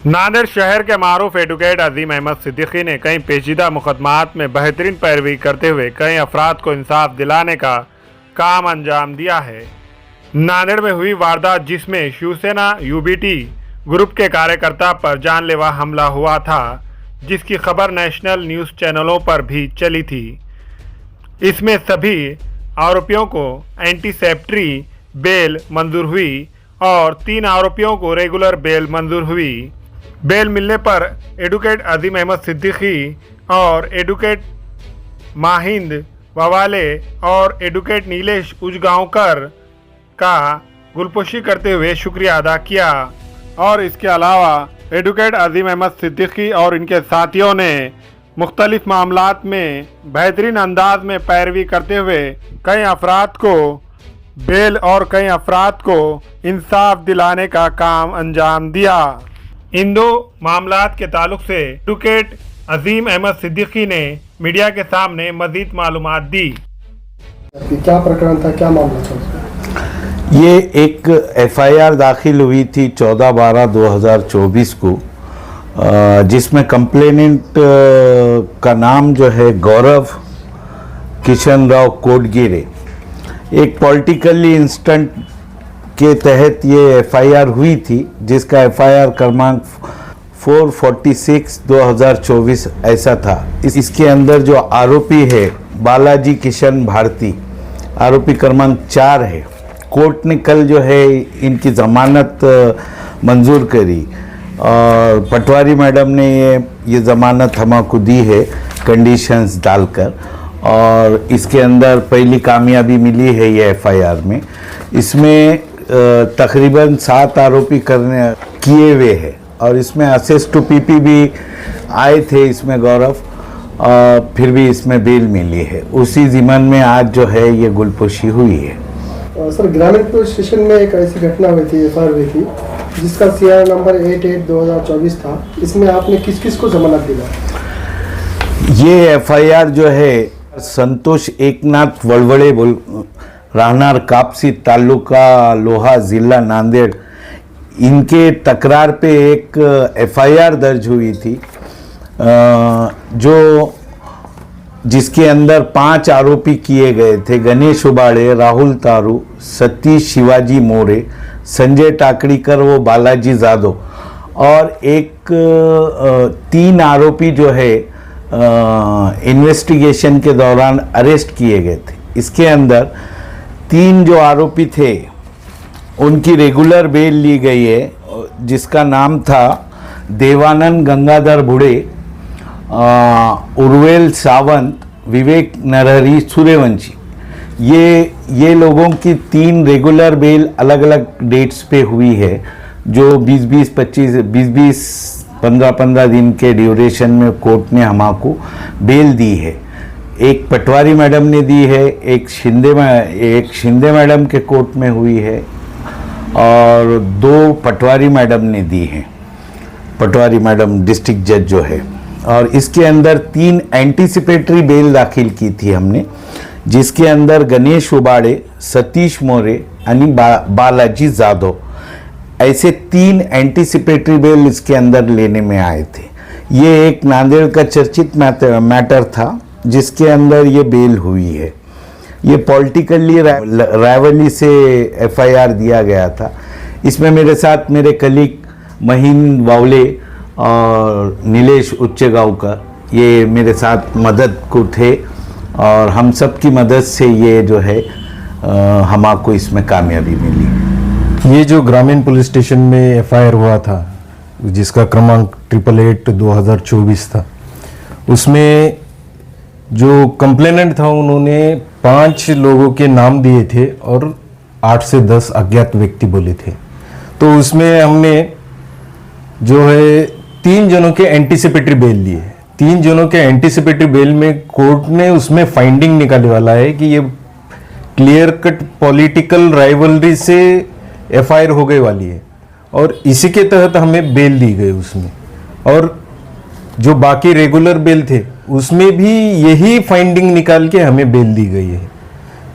नांदेड़ शहर के मारूफ एडवोकेट अजीम अहमद सिद्दीकी ने कई पेचीदा मुकदमात में बेहतरीन पैरवी करते हुए कई अफराद को इंसाफ दिलाने का काम अंजाम दिया है। नांदेड़ में हुई वारदात जिसमें शिवसेना यूबीटी ग्रुप के कार्यकर्ता पर जानलेवा हमला हुआ था, जिसकी खबर नेशनल न्यूज़ चैनलों पर भी चली थी। इसमें सभी आरोपियों को एंटीसेप्टरी बेल मंजूर हुई और 3 आरोपियों को रेगुलर बेल मंजूर हुई। बेल मिलने पर एडवोकेट अजीम अहमद सिद्दीकी और एडवोकेट माहिंद ववाले और एडवोकेट नीलेश उजगांवकर का गुलपोशी करते हुए शुक्रिया अदा किया। और इसके अलावा एडवोकेट अजीम अहमद सिद्दीकी और इनके साथियों ने मुख्तलिफ मामलात में बेहतरीन अंदाज में पैरवी करते हुए कई अफराद को बेल और कई अफराद को इंसाफ दिलाने का काम अंजाम दिया। इन 2 मामलात के ताल्लुक से एडवोकेट अजीम अहमद सिद्दीकी ने मीडिया के सामने मजीद मालूमात दी। क्या प्रकरण था, क्या मामला था? ये एक एफआईआर दाखिल हुई थी 14/12/2024 को, जिसमें कंप्लेनेंट का नाम जो है गौरव किशन राव कोटगिरे। एक पॉलिटिकली इंस्टेंट के तहत ये एफआईआर हुई थी, जिसका एफआईआर क्रमांक 446/2024 ऐसा था। इसके अंदर जो आरोपी है बालाजी किशन भारती, आरोपी क्रमांक 4 है। कोर्ट ने कल जो है इनकी ज़मानत मंजूर करी और पटवारी मैडम ने ये ज़मानत हमको दी है कंडीशंस डालकर, और इसके अंदर पहली कामयाबी मिली है ये एफआईआर में। इसमें तकरीबन 7 आरोपी किए हुए हैं और इसमें असेस टू पीपी भी आए थे इसमें गौरव, और फिर भी इसमें बेल मिली है। उसी ज़िमन में आज जो है ये गुलपोशी हुई है। सर, ग्रामीण पुलिस स्टेशन में एक ऐसी घटना हुई थी, एफआईआर हुई थी, जिसका सीआर नंबर 88/2024 था। इसमें आपने किस किस को जमानत दिला? ये एफआईआर जो है संतोष एकनाथ वळवड़े राहणार कापसी, तालुका लोहा, जिला नांदेड़, इनके तकरार पे एक एफआईआर दर्ज हुई थी, जिसके अंदर 5 आरोपी किए गए थे। गणेश उबाड़े, राहुल तारू, सतीश शिवाजी मोरे, संजय टाकड़ीकर, वो बालाजी जादव, और एक 3 आरोपी जो है इन्वेस्टिगेशन के दौरान अरेस्ट किए गए थे। इसके अंदर 3 जो आरोपी थे उनकी रेगुलर बेल ली गई है, जिसका नाम था देवानंद गंगाधर बुढ़े, उर्वेल सावंत, विवेक नरहरी, सूर्यवंशी। ये लोगों की 3 रेगुलर बेल अलग अलग डेट्स पे हुई है, जो 20-20 15 दिन के ड्यूरेशन में कोर्ट ने हमको बेल दी है। एक पटवारी मैडम ने दी है, एक शिंदे मैडम के कोर्ट में हुई है, और 2 पटवारी मैडम ने दी हैं, पटवारी मैडम डिस्ट्रिक्ट जज जो है। और इसके अंदर 3 एंटीसिपेटरी बेल दाखिल की थी हमने, जिसके अंदर गणेश उबाड़े, सतीश मोरे यानी बालाजी जादव, ऐसे 3 एंटीसिपेटरी बेल इसके अंदर लेने में आए थे। ये एक नांदेड़ का चर्चित मैटर था, जिसके अंदर ये बेल हुई है। ये पॉलिटिकली राइवली से एफआईआर दिया गया था। इसमें मेरे साथ मेरे कलीग महिंद ववाले और नीलेश उजगांवकर, ये मेरे साथ मदद को थे, और हम सब की मदद से ये जो है हमको इसमें कामयाबी मिली। ये जो ग्रामीण पुलिस स्टेशन में एफआईआर हुआ था, जिसका क्रमांक 888/2024 था, उसमें जो कंप्लेनेंट था उन्होंने 5 लोगों के नाम दिए थे और 8 से 10 अज्ञात व्यक्ति बोले थे। तो उसमें हमने जो है 3 जनों के एंटीसिपेटरी बेल लिए। 3 जनों के एंटीसिपेटरी बेल में कोर्ट ने उसमें फाइंडिंग निकालने वाला है कि ये क्लियर कट पॉलिटिकल राइवलरी से एफआईआर हो गई वाली है, और इसी के तहत हमें बेल दी गई उसमें। और जो बाकी रेगुलर बेल थे उसमें भी यही फाइंडिंग निकाल के हमें बेल दी गई है।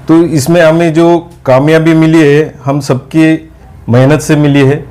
तो इसमें हमें जो कामयाबी मिली है हम सबकी मेहनत से मिली है।